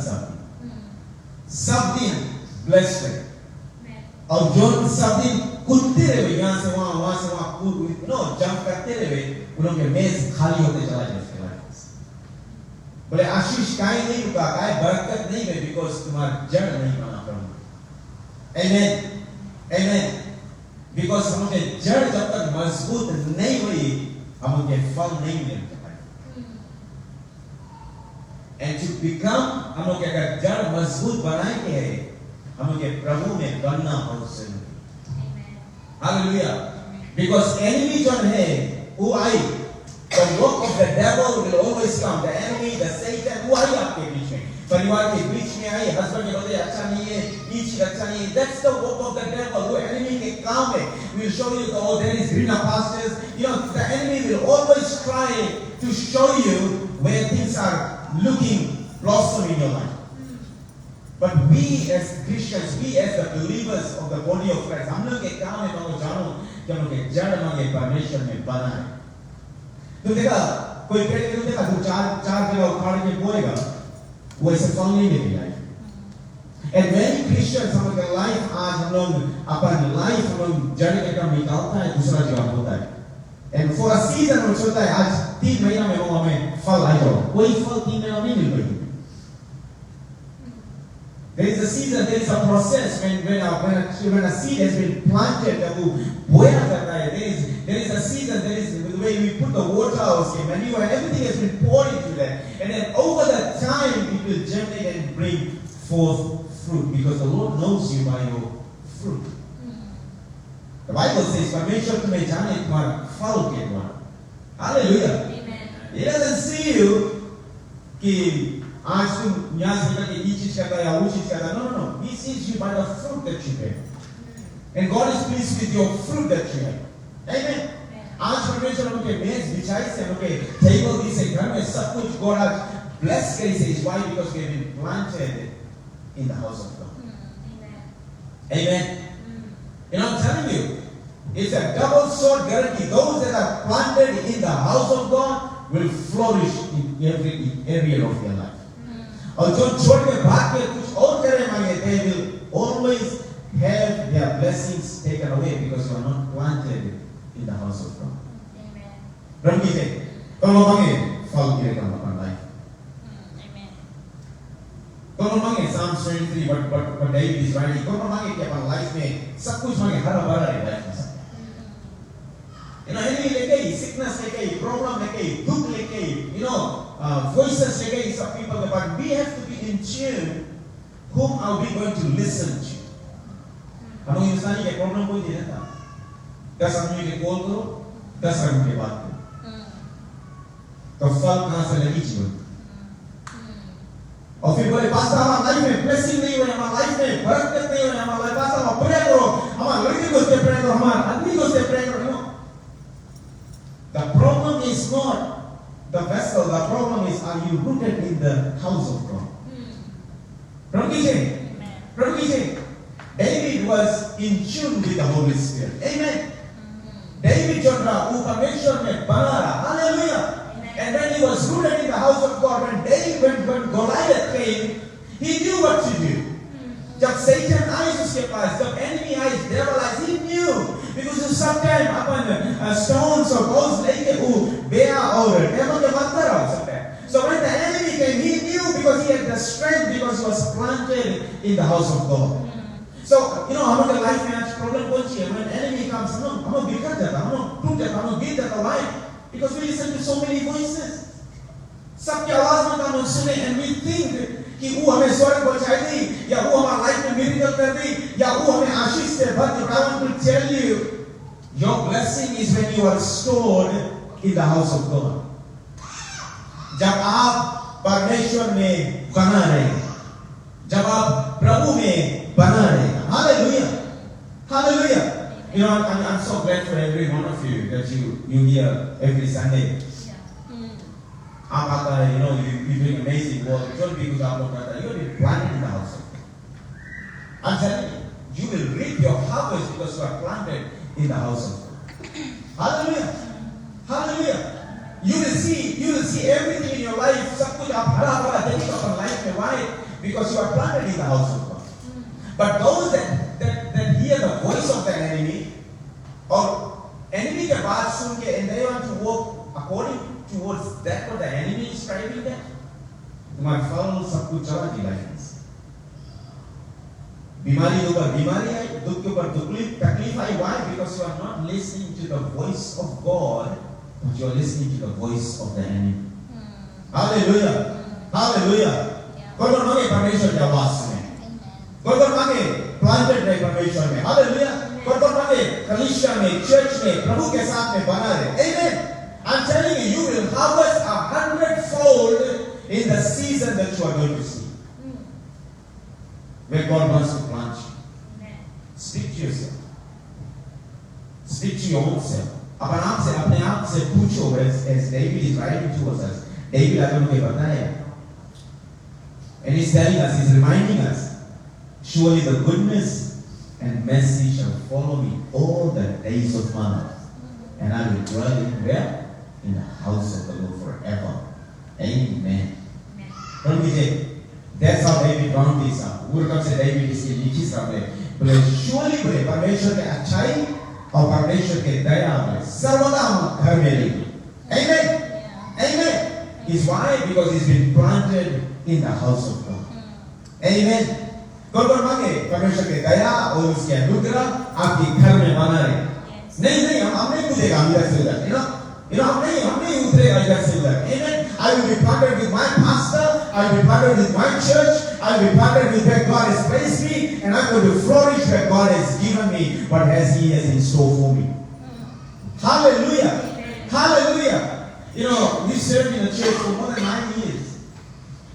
सब दिन ब्लेस्ड रहे और जो सब दिन कूदते रहे यहाँ से वहाँ कूद जंप करते रहे, उन लोग के मेज खाली होते चला जाए उसके बाद बोले आशीष काहे नहीं रुका, काहे बरकत नहीं गई, बिकॉज तुम्हारा जड़ नहीं बना प्रभु. Amen. Amen. Because हम लोग के जड़ जब तक मजबूत नहीं हुई, हम लोग के फल नहीं मिलते. And to become, हम लोग के अगर जड़ मजबूत बनाएंगे, हम लोग के प्रभु में बनना बहुत जरूरी. Hallelujah. Because enemy जो है, वो आई, the work of the devil will always come. The enemy, the Satan, वो आई आपके बीच में. परिवार के बीच में आई, husband के बोलते अच्छा नहीं है, बीच अच्छा नहीं है. That's the work of the devil. वो enemy के काम है. We'll show you that oh, there is greener pastures. You know, the enemy will always try to show you where things are looking blossom in your life. But we as Christians, we as the believers of the body of Christ, हम लोग के काम है तो जानो कि हम लोग के जड़ मांगे परमेश्वर में बना है. तुम देखा कोई पेड़ तुम देखा तुम चार जगह उखाड़ के बोएगा, वो ऐसे फल नहीं मिलेगा. And many Christians हम लोग के लाइफ आज हम लोग अपन लाइफ हम लोग जड़ के काम निकालता है, दूसरा जगह होता है. And for a season हम सोचता है आज 3 महीना में वो हमें फल आ जाओ, कोई फल 3 महीना नहीं मिल पाएगी. There is a season, there is a process when a seed has been planted that will there is a season, there is the way we put the water, okay, manure, everything has been poured into that. And then over the time it will germinate and bring forth fruit because the Lord knows you by your fruit. The Bible says, परमेश्वर तुम्हें जाने तुम्हारा फल के द्वारा. Hallelujah. Amen. He doesn't see you कि आज तुम यहाँ से निकल के ये चीज करता है या वो चीज करता है. No. He sees you by the fruit that you bear. And God is pleased with your fruit that you have. Amen. आज परमेश्वर हम के मेज बिछाई से हम के टेबल दी से घर में सब कुछ God has blessed करी से. Why? Because we have been planted in the house of God. Amen. You know, I'm telling you, it's a double sword guarantee. Those that are planted in the house of God will flourish in every area of their life. और जो छोड़ के भाग के कुछ और करे मांगे, they will always have their blessings taken away because you are not planted in the house of God. Amen. Prabhu ji kalau मांगे फल गिरेगा अपन लाइफ. Amen. kalau मांगे Psalm 23 but David is writing kalau मांगे कि अपन life में सब कुछ मांगे हरा भरा रहे लाइफ में. You know, enemy लेके ही, sickness लेके ही, problem लेके ही, दुख लेके ही, you know, voices लेके ही सब people, but we have to be in tune. Whom are we going to listen to? हम लोग इंसानी के problem कोई नहीं रहता. 10 आदमी के कॉल करो, 10 आदमी के बात करो. तो फल कहाँ से लगी जीवन? और फिर बोले पास्टर हमारा लाइफ में blessing नहीं हुआ, हमारा लाइफ में बरकत नहीं हुआ, हमारा लाइफ पास्टर हम प्रे करो, हमारा लड़की को से प्रे करो, हमारा आदमी को से प्रे करो. The problem is not the vessel. The problem is, are you rooted in the house of God? Prabhu ji, David was in tune with the Holy Spirit. Amen. David Chandra, who permission में बना रहा. Hallelujah. And when he was rooted in the house of God, when Goliath came, he knew what to do. जब Satan आए उसके पास, जब enemy आए, devil आए, he knew. Because sometimes upon stones or balls लेके वो बेया और devil के मारता रहा sometimes. So when the enemy came, he knew because he had the strength because he was planted in the house of God. So you know हम लोग life में आज problem कौन सी है? When enemy comes, हम लोग बिखर जाता, हम लोग टूट जाता, हम लोग गिर जाता life because we listen to so many voices. सबकी आवाज में हम सुने and we think कि वो हमें स्वर्ग पहुंचाएगी या वो हमारे लाइफ में मिरेकल कर दी या वो हमें आशीष से भर दी. I want to tell you, your blessing is when you are stored in the house of God. जब आप परमेश्वर में बना रहे, जब आप प्रभु में बना रहे, hallelujah, hallelujah. You know, I'm so glad for every one of you that you hear every Sunday. आप आता है, you know, you doing amazing work. जो भी कुछ आप लोग करता है, you will be planted in the house of God. I'm telling you, you will reap your harvest because you are planted in the house of God. Hallelujah, hallelujah. You will see everything in your life. सब कुछ आप हरा भरा देखेंगे अपने life में. Why? Because you are planted in the house of God. But those that hear the voice of the enemy, or enemy के बात सुन के and they want to walk according towards that what the enemy is driving them, तुम्हारे फल सब कुछ चला दी life में. बीमारी के ऊपर बीमारी आई, दुख के ऊपर तकलीफ आई. Why? Because you are not listening to the voice of God, but you are listening to the voice of the enemy. Hallelujah, hallelujah. कौन मांगे परमेश्वर की आवाज सुने, कौन मांगे प्लांटेड रहे परमेश्वर में. Hallelujah. कौन मांगे कलीसिया में, चर्च में, प्रभु के साथ में बना रहे. Amen. I'm telling you, you will harvest 100-fold in the season that you are going to see. Where God wants to plant you. Speak to yourself. Speak to your own self. अपने आप से पूछो, as David is writing to us. David आगे मुझे बताया. And he's telling us, he's reminding us, surely the goodness and mercy shall follow me all the days of my life. And I will dwell in where? In the house of the Lord forever. Amen. That's how David found this up. कब से David इसकी लिखी सब है. बोले surely बोले परमेश्वर के अच्छाई और परमेश्वर के दया बोले सर्वदा हम घर में रहेंगे. Amen. Amen. Is why? Because he's been planted in the house of God. Amen. कौन मांगे परमेश्वर के दया और उसके अनुग्रह आपके घर में बना रहे. नहीं हम नहीं कूदेगा हम इधर से उधर. You know, हम नहीं उतरेगा इधर से उधर. Amen. I will be planted with my pastor. I will be planted with my church. I will be planted with where God has placed me, and I'm going to flourish where God has given me, what He has in store for me. Hallelujah. Hallelujah. You know, we served in the church for more than 9 years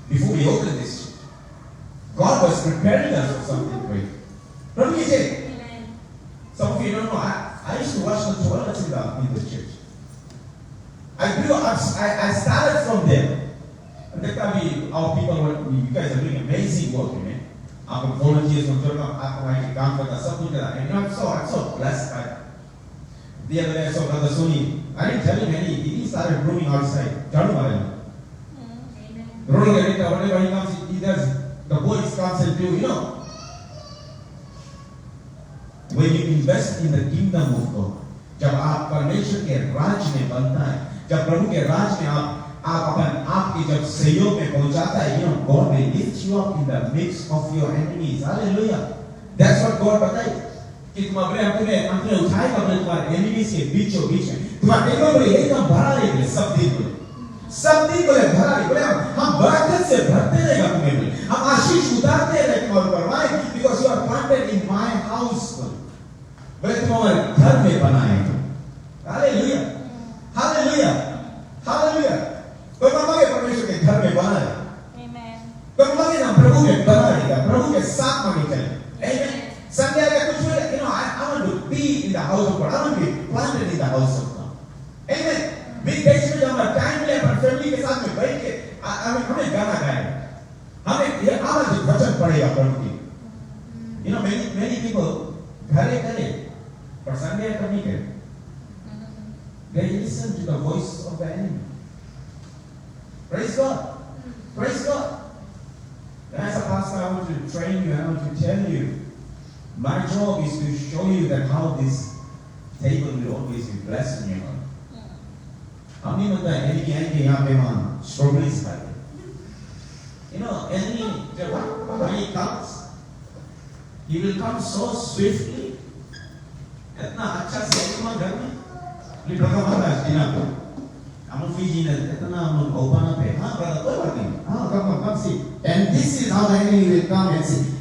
before we opened this church. God was preparing us for something great. Don't you say? Some of you don't know. I used to wash the toilets in the church. I grew up. I started from there. And that time our people you guys are doing amazing work, man. Our volunteers from church, our काम करता सब कुछ करता. And I'm so blessed by that. The other day I saw Brother Sony. I didn't tell him he started roaming outside. Rolling everything. Whenever he comes, he does. The boys comes and do. You know, when you invest in the kingdom of God, जब आप परमेश्वर के राज में बनता है, जब प्रभु के राज में आप आपके जब सहयोग में पहुंचाता है, you know, God will lift you up in the midst of your enemies. Hallelujah. That's what God बताए कि तुम अपने उठाए अपने तुम्हारे enemies के बीचों बीच में तुम्हारे टेबल पर एकदम भरा रहेगा सब दिन बोले भरा रहेगा बोले हम बरकत से भरते रहेगा तुम्हें बोले हम आशीष उतारते रहेंगे तुम्हारे ऊपर. Why? Because you are planted in my house. बोले तुम हमारे घर में बनाए. Hallelujah. Hallelujah. Hallelujah. कोई मांगे परमेश्वर के घर में बना है. Amen. कोई मांगे ना प्रभु के बना रहेगा, प्रभु के साथ मांगे चले. Amen. संडे का कुछ बोले, you know, I want to be in the house of God. I want to be planted in the house of God. Amen. Weekdays में जब हम टाइम ले अपने फैमिली के साथ में बैठ के हमें गाना गाए, हमें ये आवाज वचन पड़ेगा प्रभु की. You know, many people घरे करे पर संडे को नहीं करे. They listen to the voice of the enemy. Praise God. Praise God. As a pastor, I want to train you, I want to tell you, my job is to show you that how this table will always be blessed in your life. हम नहीं बताए enemy आएंगे यहाँ पे वहाँ strawberries खाएंगे. You know, enemy जब when he comes, he will come so swiftly. इतना अच्छा से इतना घर में Li pertama dinako. Amo Fiji na etna amo opana pe. Brother, koy baat nahi. Come see. And this is how the enemy will come and see.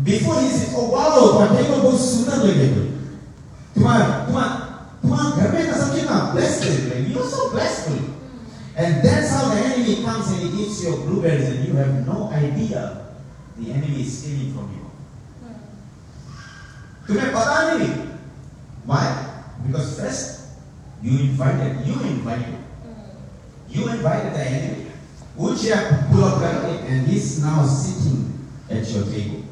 Before he says, oh wow, but they will go sooner later. तुम्हारे घर में ना समझे ना blessed है. You are so blessed. And that's how the enemy comes and he gives you blueberries and you have no idea the enemy is stealing from you. तुम्हें पता नहीं. Why? Because first you invited the enemy. Which you have pulled up and he's now sitting at your table.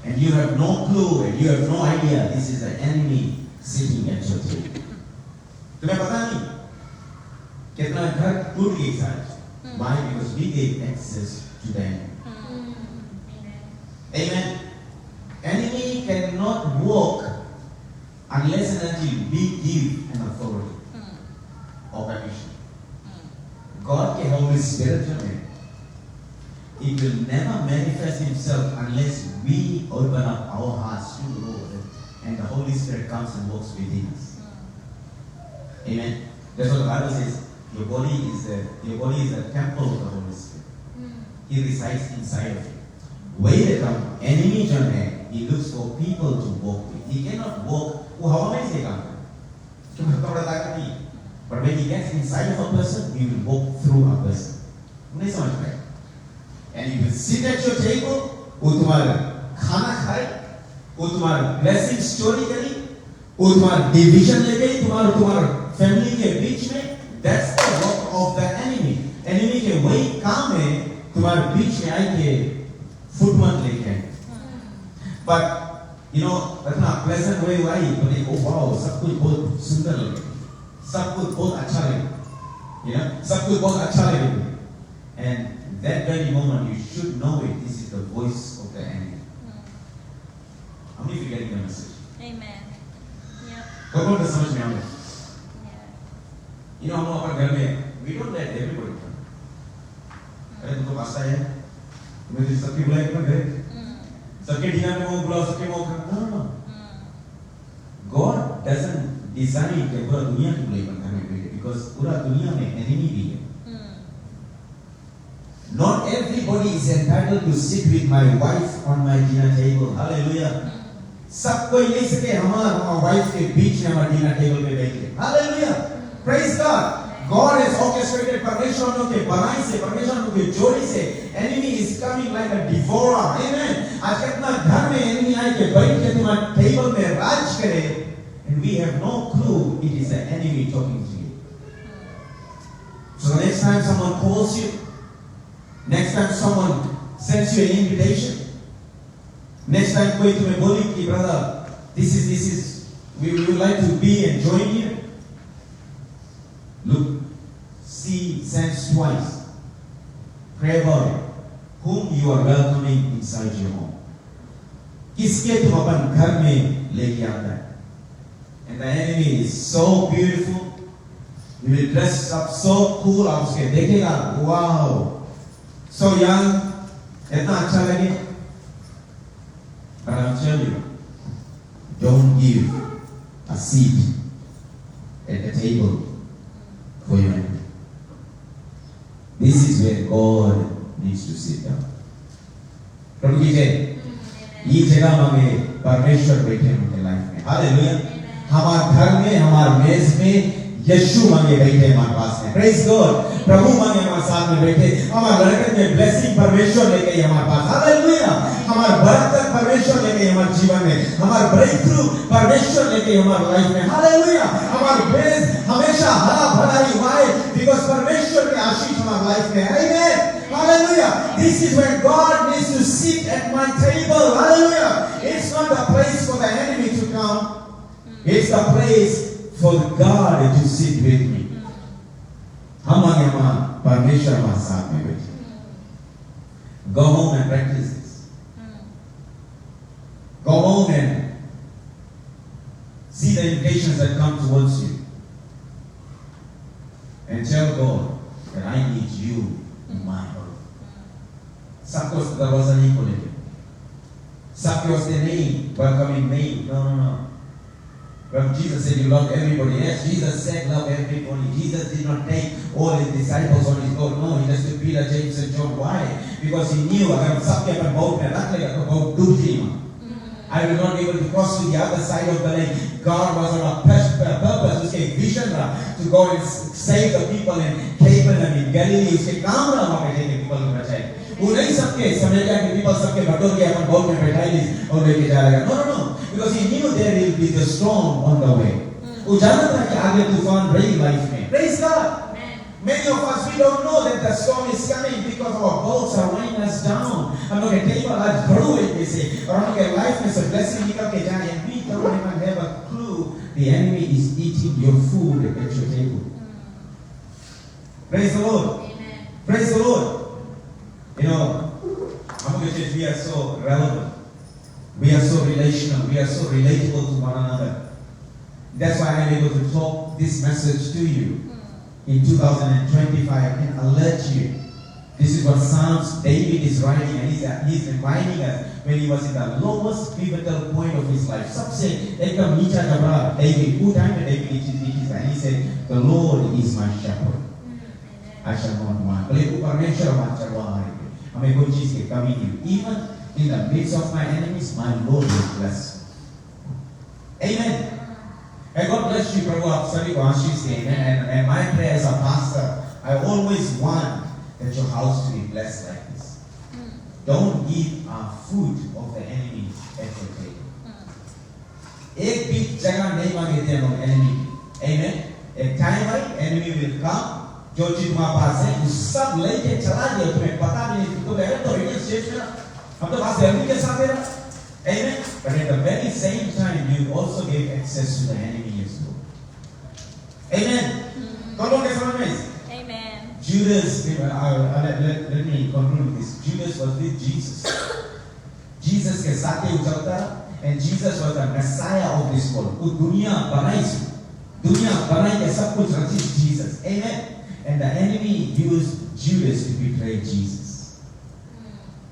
And you have no clue and you have no idea this is the enemy sitting at your table. तुम्हें पता नहीं कितना घर टूट गई साथ. Why? Because we gave access to the enemy. Amen. Enemy cannot walk unless and until we give an authority or permission. God के Holy Spirit जो है, He will never manifest Himself unless we open up our hearts to the Lord and the Holy Spirit comes and works within us. Amen. That's what the Bible says. Your body is a temple of the Holy Spirit. He resides inside of you. Wait a minute, enemy जो है, he looks for people to walk with. He cannot walk. वो हवा में से काम करता है. क्योंकि तो बड़ा ताकत नहीं. But when he gets inside of a person, he will walk through a person. नहीं समझ पाए. And he will sit at your table. वो तुम्हारा खाना खाए. वो तुम्हारा blessing story करी. वो तुम्हारा division ले गई. तुम्हारा family के बीच में. That's the work of the enemy. Enemy के वही काम है. तुम्हारे बीच में आई के foot मत लेके. But you know, इतना pleasant way हुआ ही. तो देखो wow, सब कुछ बहुत सुंदर लगे. सब कुछ बहुत अच्छा लगे. You know, सब कुछ बहुत अच्छा लगे. And that very moment you should know it. This is the voice of the enemy. How many of you getting the message? Amen. Yep. कौन तो समझ में आऊँगा. Yeah. You know, हम लोग अपने घर में we don't let everybody come. अरे तुमको पास्ता है? तुम्हें तो सबकी बुलाए क्यों घर? सबके डिनर में वो बुलाओ सबके वो खाना. No. God doesn't design कि पूरा दुनिया की बुलाई बनता है because पूरा दुनिया में enemy भी है. Not everybody is entitled to sit with my wife on my dinner table. Hallelujah. सब कोई नहीं सके हमारा wife के बीच में हमारे dinner table पे बैठे. Hallelujah. Praise God. God has orchestrated परमेश्वर के बनाई से परमेश्वर के जोड़ी से enemy is coming like a devourer. Amen. आज कितना घर में enemy आए के बैठ के तुम्हारे table में राज करे and we have no clue it is the enemy talking to you. So next time someone calls you, next time someone sends you an invitation, next time कोई तुम्हें बोले कि brother this is we would like to be and join you. Look, see, sense twice. Pray about it. Whom you are welcoming inside your home. किसके तुम अपन घर में लेके आता है? And the enemy is so beautiful. He will dress up so cool. आप उसके देखेगा, wow, so young, इतना अच्छा लगे. But I'm telling you, don't give a seat at the table for your enemy. This is where God needs to sit down. प्रभु जी ये जगह मांगे परमेश्वर बैठे उनके लाइफ में. हालेलुया. हमारे घर में हमारे मेज में यीशु मांगे बैठे हमारे पास में. Praise God. प्रभु मांगे हमारे साथ में बैठे. हमारे लड़के में ब्लेसिंग परमेश्वर लेके हमारे पास. हालेलुया. हमारे बरकत परमेश्वर लेके हमारे जीवन में. हमारे ब्रेक थ्रू परमेश्वर लेके हमारे लाइफ में. हालेलुया. हमारे मेज हमेशा हरा भरा ही हुआ है बिकॉज़ परमेश्वर के आशीष हमारे लाइफ में. आमीन. Hallelujah. This is when God needs to sit at my table. Hallelujah. It's not the place for the enemy to come. It's the place for God to sit with me. हम आगे हमारा परमेश्वर हमारे साथ में बैठे. Go home and practice this. Go home and see the invitations that come towards you. And tell God that I need you in my heart. सबके उस दरवाजा नहीं खोलेंगे. सबके उस दिन नहीं welcoming नहीं. No. When Jesus said you love everybody, yes, Jesus said love everybody. Jesus did not take all his disciples on his boat. No, he just took Peter, James, and John. Why? Because he knew अगर हम सबके अपन boat में रख लेगा तो boat डूब जाएगा. I will not be able to cross to the other side of the lake. God was on a purpose, उसके एक vision था to go and save the people in Canaan and in Galilee. उसके काम रहा वहाँ पे जाके people को बचाए. वो नहीं सबके समझ गया कि people सबके बटोर के अपन boat में बैठाई और लेके जा रहा है. No, because he knew there will be the storm on the way. वो जानता था कि आगे तूफान रहेगी लाइफ में. Praise God. Many of us, we don't know that the storm is coming because our boats are weighing us down. हम लोग के table आज भरू है जैसे और हम लोग के life में से blessing निकल के जाए and we don't even have a clue the enemy is eating your food at your table. Praise the Lord. Amen. Praise the Lord. You know, हम लोग के church we are so relevant. We are so relational. We are so relatable to one another. That's why I'm able to talk this message to you in 2025 and alert you. This is what Psalms David is writing, and he's reminding us when he was in the lowest pivotal point of his life. सबसे एकदम नीचा जबरा David, who time में David नीचे and he said, "The Lord is my shepherd. I shall not want." बोले वो परमेश्वर हमारा चरवाहा है. हमें कोई चीज की कमी नहीं. Even in the midst of my enemies, my Lord will bless. Amen. And God bless you, Prabhu. आप सभी को आशीष दें. And my prayer as a pastor, I always want that your house to be blessed like this. Don't eat food of the enemy at your table. एक भी जगह नहीं मांगे थे हम enemy. Amen. एक time I, enemy will come. जो चीज तुम्हारे पास है, वो सब लेके चला दिया. तुम्हें पता भी नहीं. तो पहले तो रेडियो स्टेशन में हम तो पास enemy के साथ है ना. Amen. But at the very same time, you also gave access to the enemy as well. Amen. कौन लोग के समझ में? Amen. Judas, let me conclude with this. Judas was with Jesus. Jesus के साथ ही उचलता, and Jesus was the Messiah of this world. वो दुनिया बनाई के सब कुछ रची Jesus. Amen. And the enemy used Judas to betray Jesus.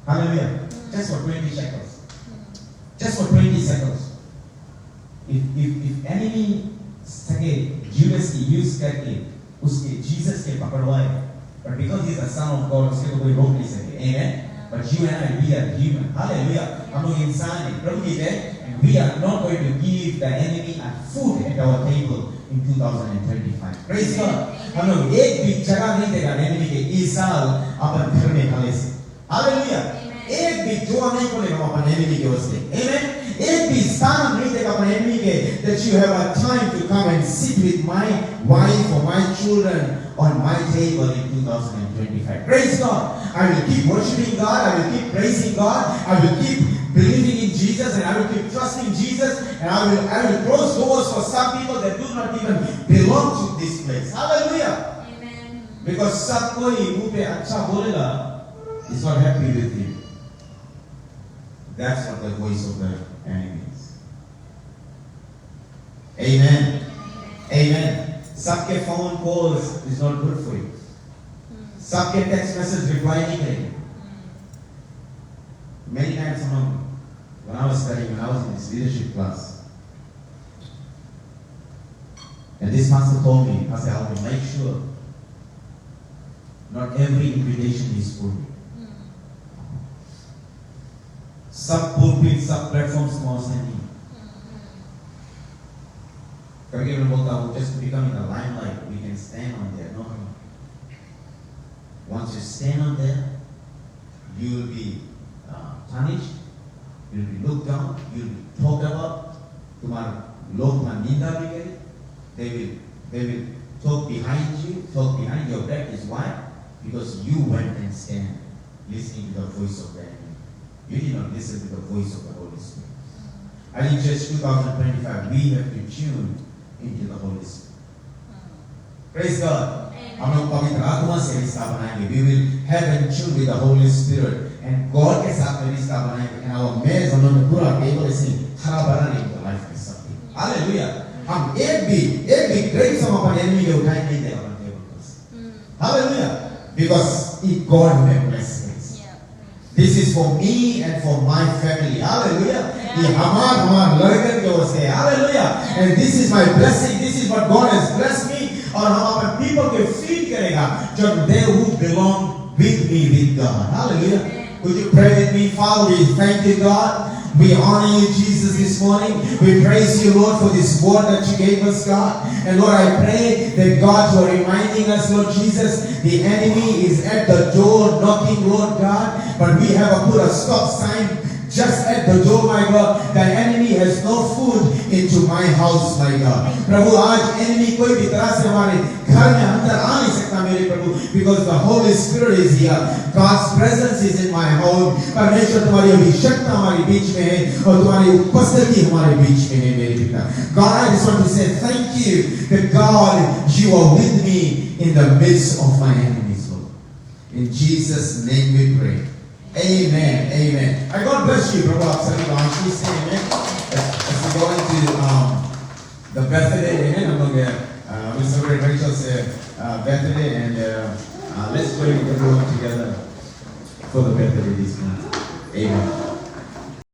Hallelujah. Just for 20 shekels. Just for 20 seconds. If enemy सके Judas की use करके उसके Jesus के पकड़वाए, but because he is the son of God, उसके तो कोई रोक नहीं सके. Amen. But you and I, we are human. Hallelujah. हम लोग इंसान हैं. प्रभु की जय. And we are not going to give the enemy a food at our table in 2025. Praise God. हम लोग एक भी जगह नहीं देगा enemy के इस साल अपन घर में खाने से. Hallelujah. एक भी दुआ नहीं खोलेगा अपने enemy के वास्ते. Amen. एक भी स्थान नहीं देगा अपने enemy के that you have a time to come and sit with my wife or my children on my table in 2025. Praise God. I will keep worshiping God. I will keep praising God. I will keep believing in Jesus, and I will keep trusting Jesus, and I will close doors for some people that do not even belong to this place. Hallelujah. Amen. Because सब कोई मुंह पे अच्छा बोलेगा is not happy with you. That's what the voice of the enemy is. Amen. Amen. सबके phone calls is not good for you. सबके text message reply नहीं करेंगे. Many times when I was studying, when I was in this leadership class, and this pastor told me, Pastor Alvin, make sure not every invitation is for you. सब pulpit, सब platforms small नहीं. कभी मैं बोलता हूँ, just to become in the limelight, we can stand on there. No. Once you stand on there, you will be punished. You will be looked down. You will be talked about. तुम्हारे लोग तुम्हारी निंदा भी करें. They will talk behind you, talk behind your back. Is why? Because you went and stand, listening to the voice of the enemy. You did not listen to the voice of the Holy Spirit. I think Church 2025, we have to tune into the Holy Spirit. Praise God. हम लोग पवित्र आत्मा से रिश्ता बनाएंगे. We will have and tune with the Holy Spirit, and God के साथ में रिश्ता बनाएंगे. And our marriage हम लोग पूरा टेबल से हरा भरा नहीं होगा लाइफ के साथ. Hallelujah. हम एक भी ग्रेट सम अपन enemy के उठाए नहीं देगा अपन टेबल पर. Hallelujah. Because if God may bless us. This is for me and for my family. Hallelujah. ये हमार लड़कन के वास्ते. Hallelujah. And this is my blessing. This is what God has blessed me. और हम अपन people के feed करेगा जो they who belong with me with God. Hallelujah. Would you pray with me? Father, we thank you, God. We honor you, Jesus, this morning. We praise you, Lord, for this word that you gave us, God. And Lord, I pray that God, you are reminding us, Lord Jesus, the enemy is at the door knocking, Lord God. But we have put a stop sign just at the door, my God. The enemy has no food into my house, my God. प्रभु आज enemy कोई भी तरह से हमारे घर में अंदर आ नहीं सकता मेरे प्रभु, because the Holy Spirit is here. God's presence is in my home. परमेश्वर तुम्हारी अभिषेकता हमारे बीच में है और तुम्हारी उपस्थिति हमारे बीच में है मेरे पिता. God, I just want to say thank you that God, you are with me in the midst of my enemies, Lord. In Jesus' name we pray. Amen. Amen. And God bless you, Prabhu. आप सभी को आशीष से, amen. As we go into the birthday, amen. हम लोग we celebrate Rachel's birthday, and let's pray with everyone together for the birthday this month. Amen.